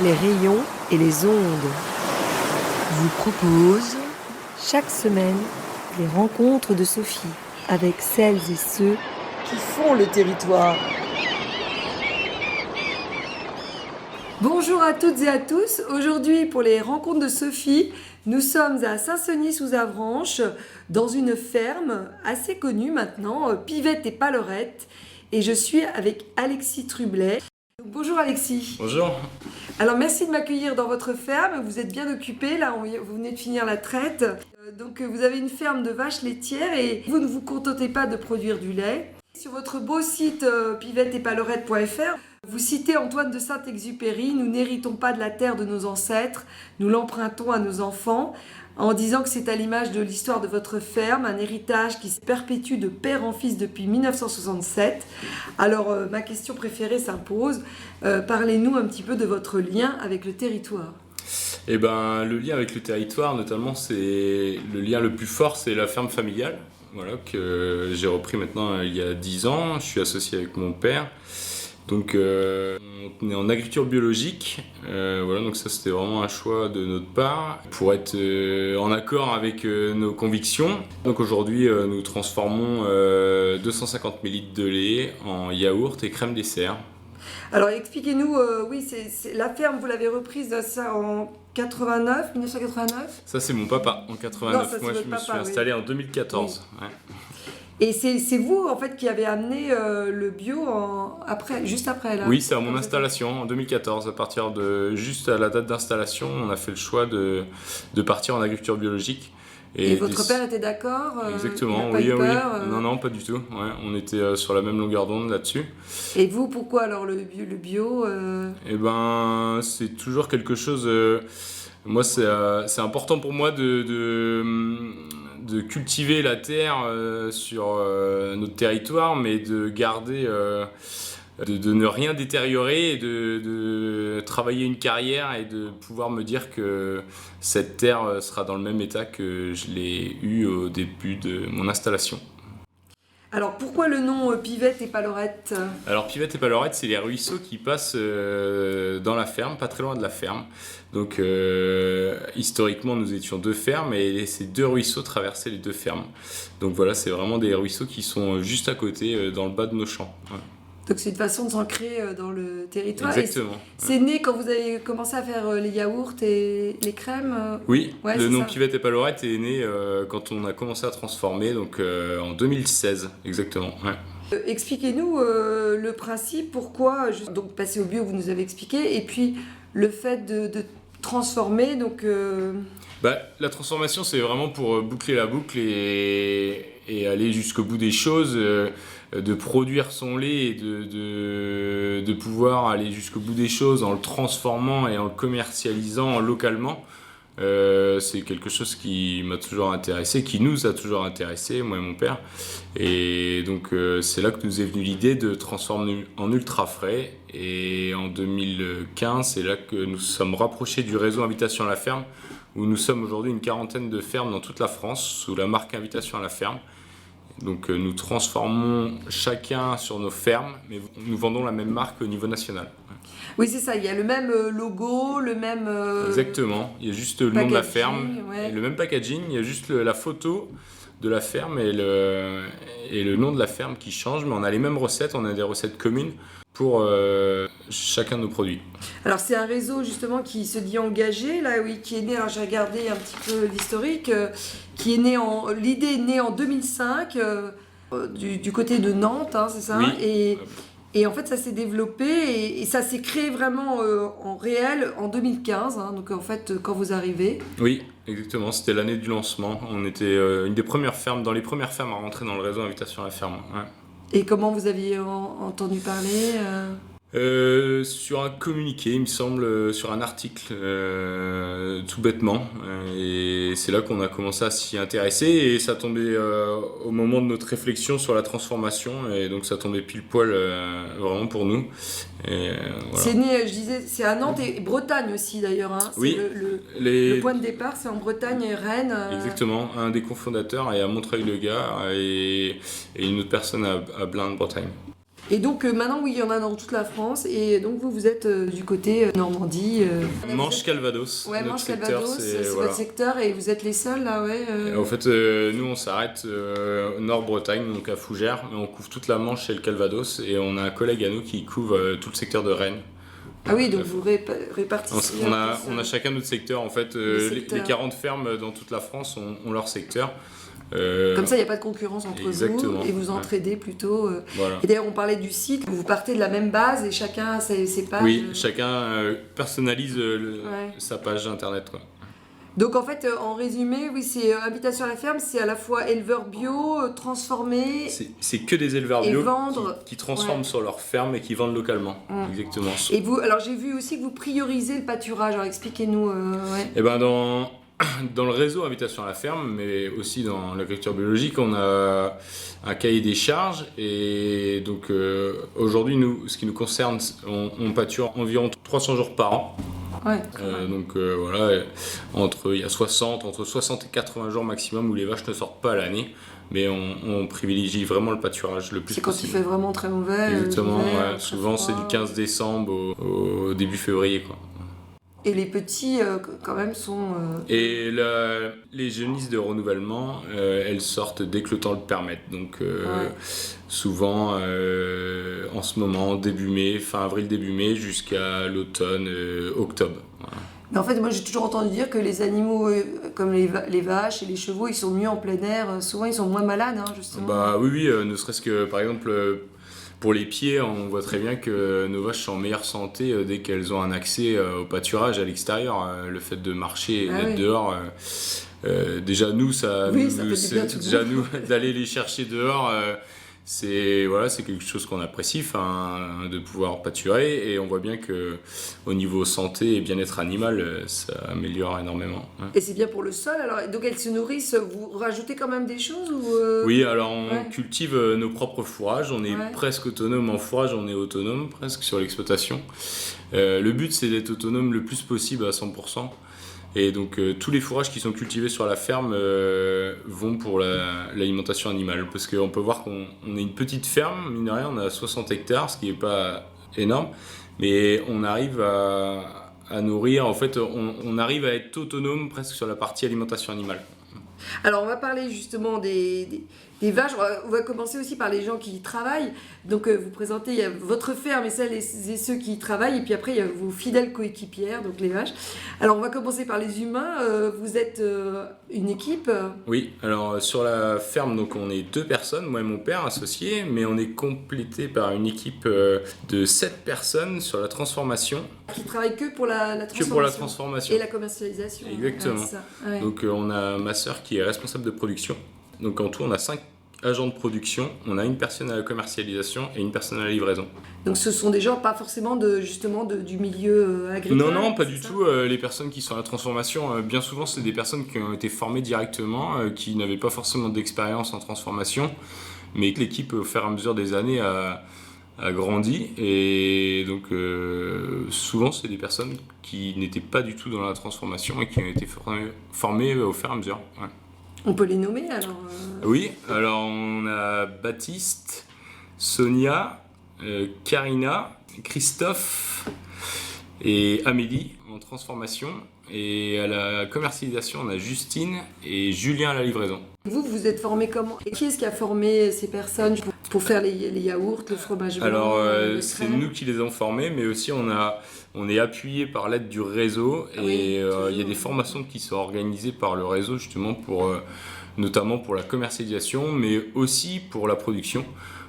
les rayons et les ondes vous proposent chaque semaine les rencontres de Sophie avec celles et ceux qui font le territoire. Bonjour à toutes et à tous. Aujourd'hui, pour les rencontres de Sophie, nous sommes à Saint-Senis-sous-Avranches, dans une ferme assez connue maintenant, Pivette et Pallerette. Et je suis avec Alexis Trublet. Bonjour Alexis. Bonjour. Alors merci de m'accueillir dans votre ferme. Vous êtes bien occupé, là vous venez de finir la traite. Donc vous avez une ferme de vaches laitières et vous ne vous contentez pas de produire du lait. Sur votre beau site pivetteetpallerette.fr, vous citez Antoine de Saint-Exupéry, nous n'héritons pas de la terre de nos ancêtres, nous l'empruntons à nos enfants, en disant que c'est à l'image de l'histoire de votre ferme, un héritage qui se perpétue de père en fils depuis 1967. Alors ma question préférée s'impose, parlez-nous un petit peu de votre lien avec le territoire. Eh ben, le lien avec le territoire, notamment, c'est le lien le plus fort, c'est la ferme familiale. Voilà, que j'ai repris maintenant il y a 10 ans. Je suis associé avec mon père. Donc on est en agriculture biologique. Voilà, donc ça c'était vraiment un choix de notre part pour être en accord avec nos convictions. Donc aujourd'hui nous transformons 250 ml de lait en yaourt et crème dessert. Alors expliquez-nous, oui, c'est la ferme, vous l'avez reprise ça en 1989. Ça c'est mon papa en 89. Non, ça, moi je me suis installé en 2014. Oui. Ouais. Et c'est vous en fait qui avez amené le bio juste après là. Oui, c'est à mon installation en 2014. À partir de juste à la date d'installation, on a fait le choix de partir en agriculture biologique. Et votre père était d'accord? Exactement, il a pas eu peur, Non, pas du tout. Ouais, on était sur la même longueur d'onde là-dessus. Et vous, pourquoi alors le bio Eh ben, c'est toujours quelque chose. Moi, c'est important pour moi de cultiver la terre sur notre territoire, mais de garder. De ne rien détériorer et de travailler une carrière et de pouvoir me dire que cette terre sera dans le même état que je l'ai eu au début de mon installation. Alors pourquoi le nom Pivette et Pallerette? Alors Pivette et Pallerette, c'est les ruisseaux qui passent dans la ferme, pas très loin de la ferme. Donc historiquement nous étions deux fermes et ces deux ruisseaux traversaient les deux fermes. Donc voilà, c'est vraiment des ruisseaux qui sont juste à côté dans le bas de nos champs. Ouais. Donc c'est une façon de s'ancrer dans le territoire. Exactement. C'est né quand vous avez commencé à faire les yaourts et les crèmes. Oui, ouais, le nom ça. Pivette et Pallerette est né quand on a commencé à transformer, donc en 2016 exactement. Ouais. Expliquez-nous le principe, pourquoi, donc passer au bio, vous nous avez expliqué, et puis le fait de transformer, donc... La transformation, c'est vraiment pour boucler la boucle et aller jusqu'au bout des choses, de produire son lait et de pouvoir aller jusqu'au bout des choses en le transformant et en le commercialisant localement. C'est quelque chose qui m'a toujours intéressé, qui nous a toujours intéressé, moi et mon père. Et donc c'est là que nous est venue l'idée de transformer en ultra frais. Et en 2015, c'est là que nous sommes rapprochés du réseau Invitation à la ferme, où nous sommes aujourd'hui une quarantaine de fermes dans toute la France, sous la marque Invitation à la ferme. Donc nous transformons chacun sur nos fermes, mais nous vendons la même marque au niveau national. Oui, c'est ça, il y a le même logo, le même... Exactement, il y a juste le nom de la ferme, ouais. et le même packaging, il y a juste la photo de la ferme et le nom de la ferme qui change, mais on a les mêmes recettes, on a des recettes communes pour chacun de nos produits. Alors c'est un réseau justement qui se dit engagé, là oui, qui est né, alors j'ai regardé un petit peu l'historique, qui est né l'idée est née en 2005, du côté de Nantes, hein, c'est ça, Oui. Et en fait ça s'est développé et ça s'est créé vraiment en réel en 2015, hein, donc en fait quand vous arrivez. Oui, exactement, c'était l'année du lancement, on était une des premières fermes, dans les premières fermes à rentrer dans le réseau Invitation à la ferme. Ouais. Et comment vous aviez entendu parler Sur un communiqué, il me semble, sur un article, tout bêtement. Et c'est là qu'on a commencé à s'y intéresser. Et ça tombait au moment de notre réflexion sur la transformation. Et donc ça tombait pile poil vraiment pour nous. Et, voilà. C'est né, je disais, c'est à Nantes et Bretagne aussi d'ailleurs. Hein. Oui. Le point de départ, c'est en Bretagne et Rennes. Exactement. Un des cofondateurs est à Montreuil-le-Gard et une autre personne à Blain, Bretagne. Et donc maintenant, oui, il y en a dans toute la France. Et donc vous êtes du côté Normandie. Manche-Calvados. Ouais, Notre Manche-Calvados, secteur, c'est voilà. votre secteur et vous êtes les seuls là, ouais. En fait, nous on s'arrête Nord-Bretagne, donc à Fougères, mais on couvre toute la Manche et le Calvados, et on a un collègue à nous qui couvre tout le secteur de Rennes. Ah oui, donc vous répartissez. On a chacun notre secteur, en fait. Les 40 fermes dans toute la France ont leur secteur. Comme ça, il n'y a pas de concurrence entre exactement, vous et vous entraidez plutôt. Voilà. Et d'ailleurs, on parlait du site, vous partez de la même base et chacun a ses pages. Oui, chacun personnalise sa page internet, quoi. Donc en fait, en résumé, oui, c'est Habitation à la ferme, c'est à la fois éleveur bio, transformé. C'est que des éleveurs bio qui transforment sur leur ferme et qui vendent localement. Exactement. Et vous, alors j'ai vu aussi que vous priorisez le pâturage. Alors expliquez-nous. Eh ben dans le réseau Habitation à la ferme, mais aussi dans l'agriculture biologique, on a un cahier des charges. Et donc aujourd'hui, nous, ce qui nous concerne, on pâture environ 300 jours par an. Ouais. Voilà, il y a entre 60 et 80 jours maximum où les vaches ne sortent pas à l'année, mais on privilégie vraiment le pâturage le plus possible. C'est quand il fait vraiment très mauvais. Exactement, souvent c'est du 15 décembre au début février, quoi. Et les petits, quand même, sont... Et les genisses de renouvellement, elles sortent dès que le temps le permette. Donc souvent, en ce moment, début mai, fin avril, début mai, jusqu'à l'automne, octobre. Voilà. Mais en fait, moi j'ai toujours entendu dire que les animaux, comme les vaches et les chevaux, ils sont mieux en plein air. Souvent, ils sont moins malades, hein, justement. Bah oui, ne serait-ce que, par exemple... Pour les pieds, on voit très bien que nos vaches sont en meilleure santé dès qu'elles ont un accès au pâturage à l'extérieur. Le fait de marcher et d'être dehors, déjà nous, d'aller les chercher dehors, c'est quelque chose qu'on apprécie, de pouvoir pâturer, et on voit bien que au niveau santé et bien-être animal, ça améliore énormément. Et c'est bien pour le sol, alors donc elles se nourrissent, vous rajoutez quand même des choses ou Oui, alors on cultive nos propres fourrages, on est presque autonome en fourrage, on est autonome presque sur l'exploitation. Le but, c'est d'être autonome le plus possible à 100%. Et donc tous les fourrages qui sont cultivés sur la ferme vont pour l'alimentation animale. Parce qu'on peut voir qu'on est une petite ferme, mine de rien, on a 60 hectares, ce qui n'est pas énorme. Mais on arrive à nourrir, en fait, on arrive à être autonome presque sur la partie alimentation animale. Alors on va parler justement des vaches, on va commencer aussi par les gens qui y travaillent. Donc vous présentez, il y a votre ferme et celles et ceux qui y travaillent, et puis après il y a vos fidèles coéquipières, donc les vaches. Alors on va commencer par les humains, vous êtes une équipe. Oui, alors sur la ferme, donc on est 2 personnes, moi et mon père associés, mais on est complété par une équipe de 7 personnes sur la transformation. Qui travaillent que pour la transformation. Que pour la transformation. Et la commercialisation. Exactement. Ouais, ça. Ouais. Donc on a ma sœur qui est responsable de production. Donc en tout, on a 5 agents de production, on a une personne à la commercialisation et une personne à la livraison. Donc ce sont des gens pas forcément du milieu agricole? Non, pas du tout. Les personnes qui sont à la transformation, bien souvent, c'est des personnes qui ont été formées directement, qui n'avaient pas forcément d'expérience en transformation, mais que l'équipe, au fur et à mesure des années, a grandi. Et donc souvent, c'est des personnes qui n'étaient pas du tout dans la transformation et qui ont été formées au fur et à mesure. Ouais. On peut les nommer alors Oui, alors on a Baptiste, Sonia, Karina, Christophe et Amélie en transformation. Et à la commercialisation, on a Justine et Julien à la livraison. Vous êtes formé comment? Et qui est-ce qui a formé ces personnes pour faire les yaourts, le fromage blanc? Alors c'est nous qui les avons formés, mais aussi on est appuyé par l'aide du réseau, et il y a des formations qui sont organisées par le réseau justement notamment pour la commercialisation, mais aussi pour la production.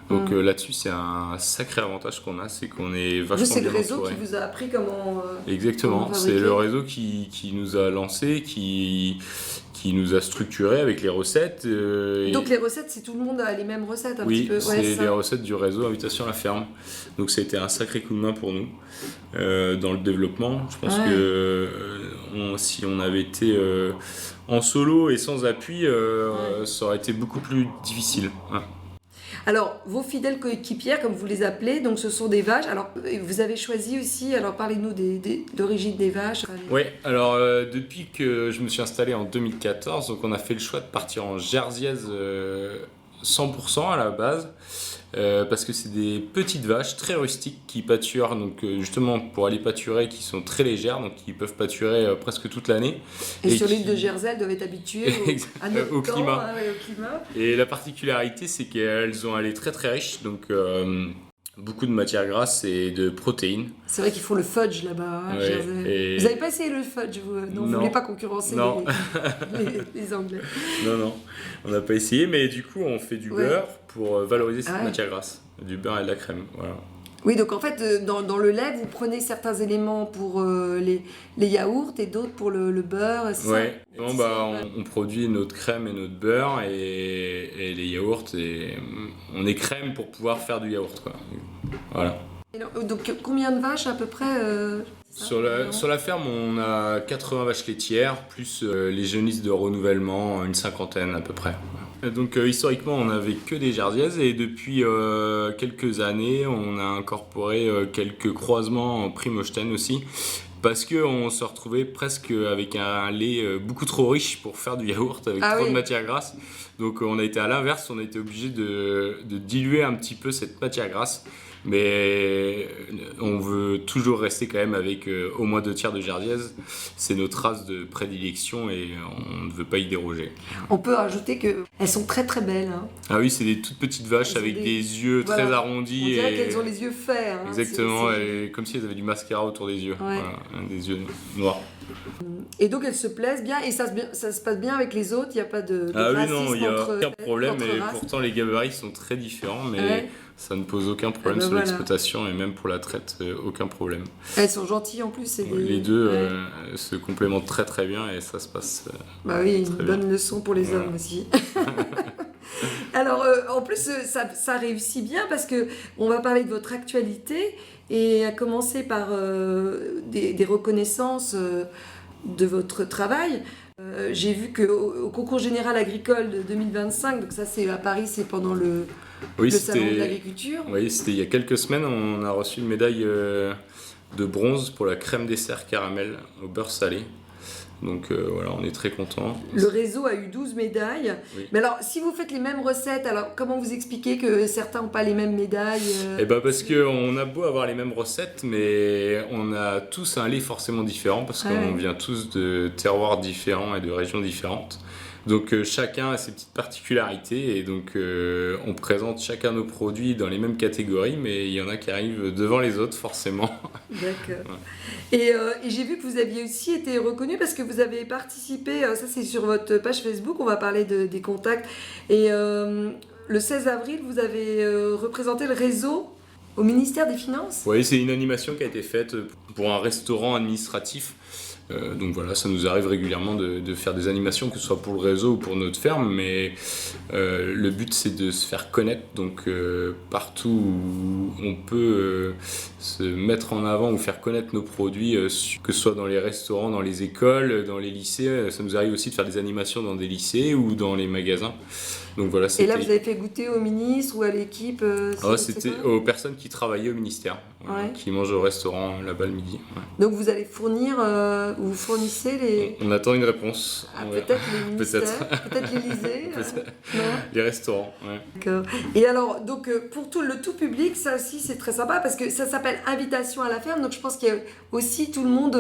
Donc là-dessus, c'est un sacré avantage qu'on a, c'est qu'on est vachement bien entouré. C'est le réseau qui vous a appris comment Exactement, c'est le réseau qui nous a lancé, qui nous a structuré avec les recettes. Donc les recettes, c'est tout le monde a les mêmes recettes un petit peu. Oui, c'est les recettes du réseau Habitation à la ferme. Donc ça a été un sacré coup de main pour nous dans le développement. Je pense que si on avait été en solo et sans appui, ça aurait été beaucoup plus difficile. Ouais. Alors, vos fidèles coéquipières, comme vous les appelez, donc ce sont des vaches. Alors, vous avez choisi aussi, alors parlez-nous d'origine des vaches. Oui, alors depuis que je me suis installé en 2014, donc on a fait le choix de partir en jersiaise 100% à la base. parce que c'est des petites vaches très rustiques qui pâturent, donc justement pour aller pâturer, qui sont très légères, donc qui peuvent pâturer presque toute l'année. Et sur l'île de Jersey, elles doivent être habituées à notre au temps, climat. hein, ouais, au climat. Et la particularité, c'est qu'elles ont un lait très très riche, donc beaucoup de matières grasses et de protéines. C'est vrai qu'ils font le fudge là-bas, hein, Ouais, Jersey. et- Vous n'avez pas essayé le fudge, vous? Non, vous ne Non. voulez pas concurrencer Non. les Anglais. Non, on n'a pas essayé, mais du coup, on fait du Ouais. beurre pour valoriser cette Ah ouais. matière grasse. Du beurre et de la crème, voilà. Oui, donc en fait, dans le lait, vous prenez certains éléments pour les yaourts et d'autres pour le beurre, c'est Ouais, ça? bon, bah, on produit notre crème et notre beurre et les yaourts, et on écrème pour pouvoir faire du yaourt, quoi. Voilà. Donc combien de vaches à peu près c'est ça, environ Sur la ferme, on a 80 vaches laitières, plus les jeunisses de renouvellement, une cinquantaine à peu près. Donc historiquement, on n'avait que des Jersiaises, et depuis quelques années, on a incorporé quelques croisements en Primostein aussi, parce qu'on se retrouvait presque avec un lait beaucoup trop riche pour faire du yaourt, avec Ah trop oui. de matière grasse. Donc on a été à l'inverse, on a été obligé de diluer un petit peu cette matière grasse. Mais on veut toujours rester quand même avec au moins 2 tiers de Jersiaises. C'est notre race de prédilection et on ne veut pas y déroger. On peut rajouter qu'elles sont très très belles. Hein. Ah oui, c'est des toutes petites vaches Elles ont avec des- des yeux voilà. très On arrondis. dirait Et... qu'elles ont les yeux faits. Hein. Exactement, C'est- et comme si elles avaient du mascara autour des yeux. Ouais. Voilà, des yeux noirs. Et donc elles se plaisent bien et ça se passe bien avec les autres. Il n'y a pas de Ah oui, racisme non, il n'y a entre, aucun problème, entre et races. pourtant les gabarits sont très différents, mais Ouais. ça ne pose aucun problème Ah ben sur voilà. l'exploitation, et même pour la traite, aucun problème. Elles sont gentilles en plus. C'est des- Les deux ouais. se complémentent très très bien, et ça se passe. Bah oui, une Très bonne leçon pour les Voilà. hommes aussi. Alors, en plus, ça réussit bien parce que on va parler de votre actualité et à commencer par des reconnaissances de votre travail. J'ai vu qu'au concours général agricole de 2025, donc ça c'est à Paris, c'est pendant le Oui, salon de c'était l'agriculture. oui, c'était il y a quelques semaines, on a reçu une médaille de bronze pour la crème dessert caramel au beurre salé. Donc voilà, on est très contents. Le réseau a eu 12 médailles. Oui. Mais alors, si vous faites les mêmes recettes, alors comment vous expliquez que certains n'ont pas les mêmes médailles Et bah parce qu'on a beau avoir les mêmes recettes, mais on a tous un lait forcément différent, parce Ouais. qu'on vient tous de terroirs différents et de régions différentes. Donc chacun a ses petites particularités, et donc on présente chacun nos produits dans les mêmes catégories, mais il y en a qui arrivent devant les autres forcément. D'accord. Et j'ai vu que vous aviez aussi été reconnu parce que vous avez participé, ça c'est sur votre page Facebook, on va parler des contacts. Et le 16 avril, vous avez représenté le réseau au ministère des Finances. Oui, c'est une animation qui a été faite pour un restaurant administratif. Donc voilà, ça nous arrive régulièrement de faire des animations, que ce soit pour le réseau ou pour notre ferme, mais le but c'est de se faire connaître, donc partout où on peut se mettre en avant ou faire connaître nos produits, que ce soit dans les restaurants, dans les écoles, dans les lycées. Ça nous arrive aussi de faire des animations dans des lycées ou dans les magasins. Donc voilà, Et là, vous avez fait goûter au ministre ou à l'équipe c'était aux personnes qui travaillaient au ministère, Ouais. qui mangent au restaurant là-bas le midi. Ouais. Donc vous allez fournir, vous fournissez les... On attend une réponse. Ah, Ouais. peut-être les ministères, peut-être l'Élysée. Peut-être. Non. Les restaurants, ouais. D'accord. Et alors, donc pour le tout public, ça aussi c'est très sympa parce que ça s'appelle Invitation à la ferme. Donc je pense qu'il y a aussi tout le monde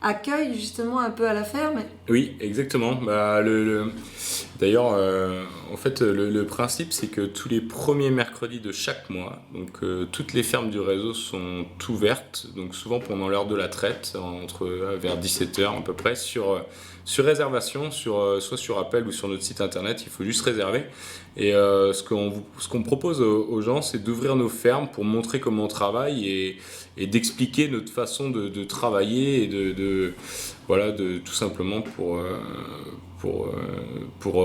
accueille justement un peu à la ferme. Oui, exactement. Bah, d'ailleurs, en fait, le principe, c'est que tous les premiers mercredis de chaque mois, donc toutes les fermes du réseau sont ouvertes, donc souvent pendant l'heure de la traite, vers 17h à peu près, sur réservation, soit sur appel ou sur notre site internet. Il faut juste réserver. Et ce qu'on propose aux gens, c'est d'ouvrir nos fermes pour montrer comment on travaille et d'expliquer notre façon de travailler, et voilà, tout simplement pour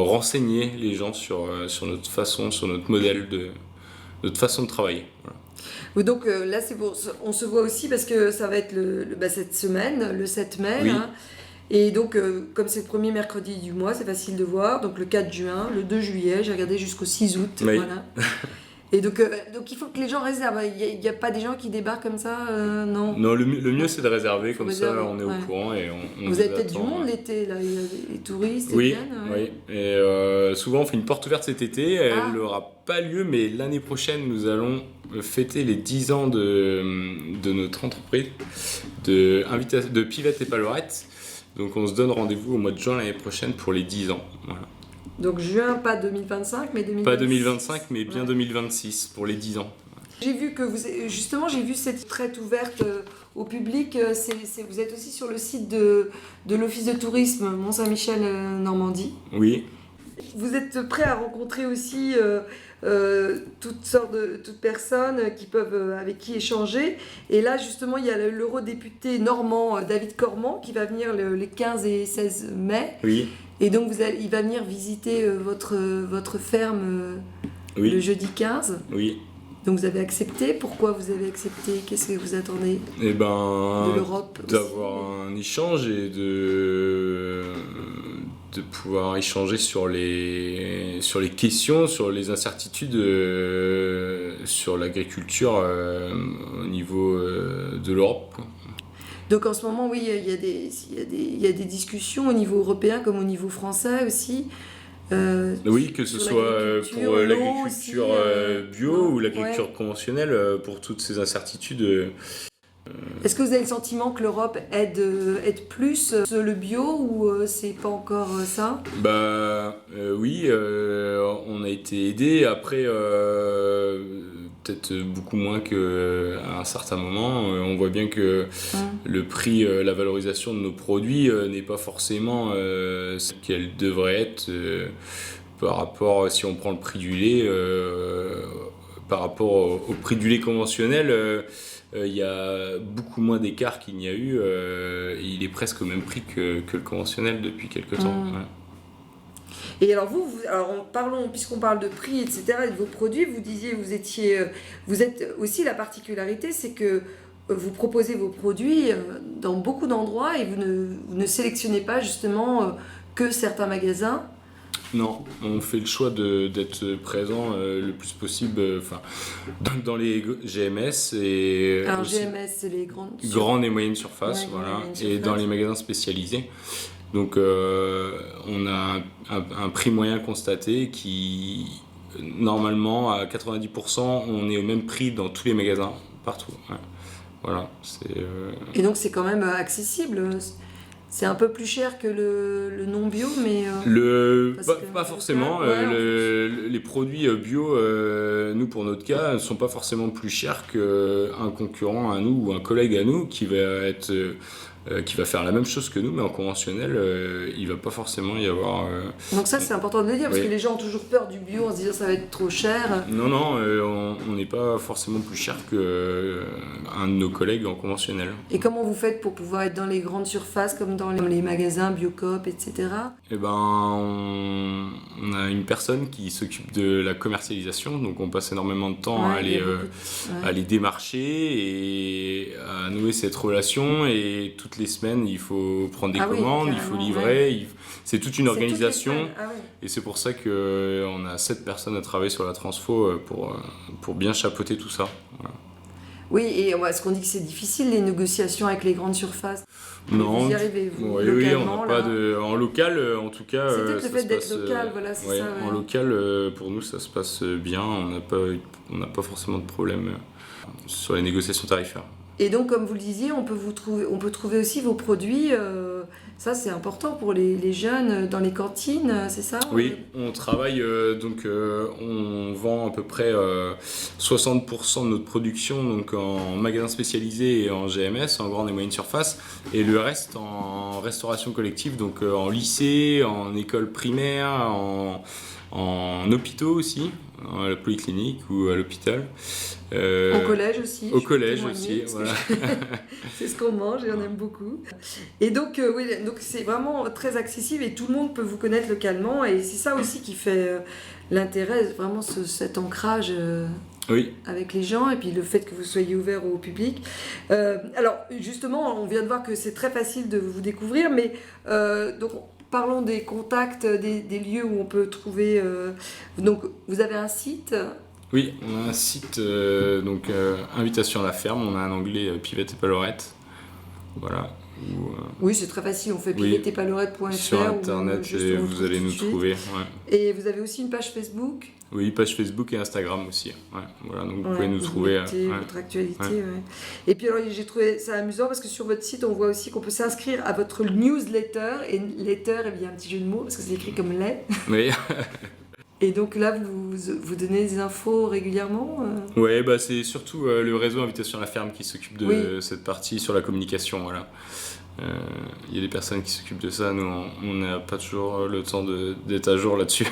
renseigner les gens sur notre façon, sur notre modèle, notre façon de travailler. Voilà. Donc là, on se voit aussi parce que ça va être cette semaine, le 7 mai. Oui. Hein. Et donc, comme c'est le premier mercredi du mois, c'est facile de voir. Donc le 4 juin, le 2 juillet, j'ai regardé jusqu'au 6 août. Oui. Voilà. Et donc il faut que les gens réservent. Il n'y a pas des gens qui débarquent comme ça, non. Non, le mieux c'est de réserver, comme réserver, ça on est au courant et on Vous avez peut-être du attend, monde l'été, là, il y a des touristes qui Oui, viennent. oui. Et souvent on fait une porte ouverte cet été, elle n'aura pas lieu, mais l'année prochaine nous allons fêter les 10 ans de notre entreprise de Pivette et Palorette. Donc on se donne rendez-vous au mois de juin l'année prochaine pour les 10 ans. Voilà. Donc juin, pas 2025, mais 2026. Pas 2025, mais bien 2026 pour les 10 ans. J'ai vu que j'ai vu cette traite ouverte au public. Vous êtes aussi sur le site de l'Office de tourisme Mont-Saint-Michel Normandie. Oui. Vous êtes prêt à rencontrer aussi toutes personnes avec qui échanger. Et là, justement, il y a l'eurodéputé normand David Cormand qui va venir les 15 et 16 mai. Oui. Et donc, il va venir visiter votre ferme le jeudi 15. Oui. Donc, vous avez accepté. Pourquoi vous avez accepté? Qu'est-ce que vous attendez de l'Europe d'avoir un échange et de pouvoir échanger sur les questions, sur les incertitudes sur l'agriculture au niveau de l'Europe. Donc en ce moment, oui, il y a des discussions au niveau européen comme au niveau français aussi. Oui, que ce soit pour l'agriculture bio ou l'agriculture conventionnelle, pour toutes ces incertitudes. Est-ce que vous avez le sentiment que l'Europe aide plus le bio ou c'est pas encore ça? Oui, on a été aidé. Après, peut-être beaucoup moins qu'à un certain moment. On voit bien que le prix, la valorisation de nos produits n'est pas forcément ce qu'elle devrait être par rapport, si on prend le prix du lait, par rapport au prix du lait conventionnel. Il y a beaucoup moins d'écart qu'il n'y a eu. Il est presque au même prix que le conventionnel depuis quelques temps. Ouais. Et alors puisqu'on parle de prix, etc., et de vos produits, vous disiez vous êtes aussi, la particularité, c'est que vous proposez vos produits dans beaucoup d'endroits et vous ne sélectionnez pas justement que certains magasins. Non, on fait le choix d'être présent le plus possible dans les GMS et alors aussi GMS, c'est les grandes et moyennes surfaces, voilà, et dans les magasins spécialisés. Donc on a un prix moyen constaté qui, normalement, à 90%, on est au même prix dans tous les magasins, partout. Ouais. Voilà, Et donc c'est quand même accessible. C'est un peu plus cher que le non bio, mais... pas forcément. Les produits bio, nous, pour notre cas, ne sont pas forcément plus chers qu'un concurrent à nous ou un collègue à nous qui va faire la même chose que nous, mais en conventionnel, il va pas forcément y avoir... Donc ça, c'est important de le dire, parce que les gens ont toujours peur du bio en se disant ça va être trop cher. Non, on n'est pas forcément plus cher qu'un de nos collègues en conventionnel. Et comment vous faites pour pouvoir être dans les grandes surfaces, comme dans les magasins Biocoop, etc. Eh ben, on a une personne qui s'occupe de la commercialisation, donc on passe énormément de temps à les démarcher et à nouer cette relation, et toutes les semaines il faut prendre des commandes, il faut livrer, c'est toute une organisation, et c'est pour ça qu'on a 7 personnes à travailler sur la transfo pour bien chapeauter tout ça. Voilà. Oui, et est-ce qu'on dit que c'est difficile les négociations avec les grandes surfaces? Non, vous y arrivez, vous, oui, on n'a pas de... En local, en tout cas... C'est peut-être le fait d'être local, voilà, c'est ça. En local, pour nous, ça se passe bien, on n'a pas forcément de problème sur les négociations tarifaires. Et donc, comme vous le disiez, on peut trouver aussi vos produits, ça c'est important pour les jeunes, dans les cantines, c'est ça? Oui, on travaille, on vend à peu près 60% de notre production donc en magasin spécialisé et en GMS, en grande et moyenne surface, et le reste en restauration collective, donc en lycée, en école primaire, en hôpitaux aussi, à la polyclinique ou à l'hôpital. Au collège aussi. Au collège aussi, voilà. C'est ce qu'on mange et on aime beaucoup. Et donc, donc c'est vraiment très accessible et tout le monde peut vous connaître localement, et c'est ça aussi qui fait l'intérêt, vraiment cet ancrage avec les gens, et puis le fait que vous soyez ouvert au public. Alors justement, on vient de voir que c'est très facile de vous découvrir, mais donc parlons des contacts, des lieux où on peut trouver. Donc vous avez un site? Oui, on a un site, Invitation à la ferme, on a un onglet Pivette et Palorette. Voilà. Oui, c'est très facile, on fait Oui, pivettetpalorette.fr sur internet, et vous allez nous trouver. Ouais. Et vous avez aussi une page Facebook? Oui, page Facebook et Instagram aussi. Ouais, voilà, donc vous Ouais, pouvez nous vous trouver. mettez Ouais. votre actualité. Ouais. Ouais. Et puis alors j'ai trouvé ça amusant parce que sur votre site on voit aussi qu'on peut s'inscrire à votre newsletter. Et letter, il y a un petit jeu de mots parce que c'est écrit comme lait. Oui. Et donc là vous donnez des infos régulièrement Ouais, bah c'est surtout le réseau Invitation à la ferme qui s'occupe de cette partie sur la communication. Voilà. Il y a des personnes qui s'occupent de ça, nous on n'a pas toujours le temps d'être à jour là-dessus.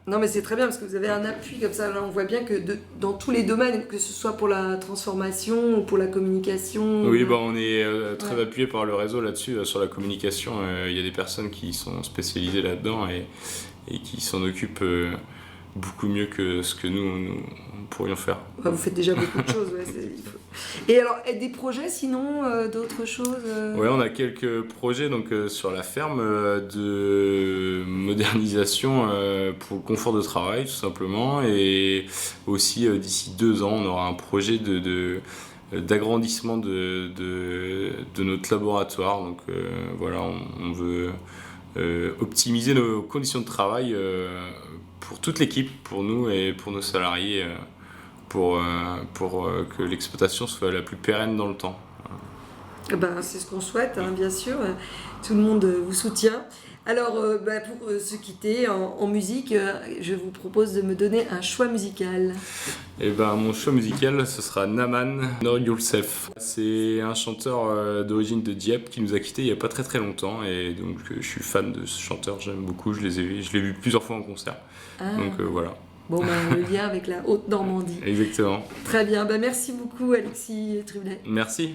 Non mais c'est très bien parce que vous avez un appui comme ça, là on voit bien que dans tous les domaines, que ce soit pour la transformation ou pour la communication. Oui, bah on est très appuyé par le réseau là-dessus, sur la communication. Il y a des personnes qui sont spécialisées là-dedans et qui s'en occupent beaucoup mieux que ce que nous pourrions faire. Ouais, vous faites déjà beaucoup de choses. Et alors, des projets sinon, d'autres choses Ouais, on a quelques projets donc, sur la ferme de modernisation pour le confort de travail tout simplement, et aussi d'ici 2 ans on aura un projet d'agrandissement de notre laboratoire. Donc voilà, on veut optimiser nos conditions de travail pour toute l'équipe, pour nous et pour nos salariés, pour que l'exploitation soit la plus pérenne dans le temps. Ben, c'est ce qu'on souhaite, hein, bien sûr. Tout le monde vous soutient. Alors, pour se quitter en musique, je vous propose de me donner un choix musical. Et mon choix musical, ce sera Naman, Know Yourself. C'est un chanteur d'origine de Dieppe qui nous a quittés il n'y a pas très très longtemps, et donc je suis fan de ce chanteur, j'aime beaucoup, je l'ai vu plusieurs fois en concert. Donc voilà. Bon, le lien avec la Haute-Normandie. Exactement. Très bien, merci beaucoup Alexis Trublet. Merci.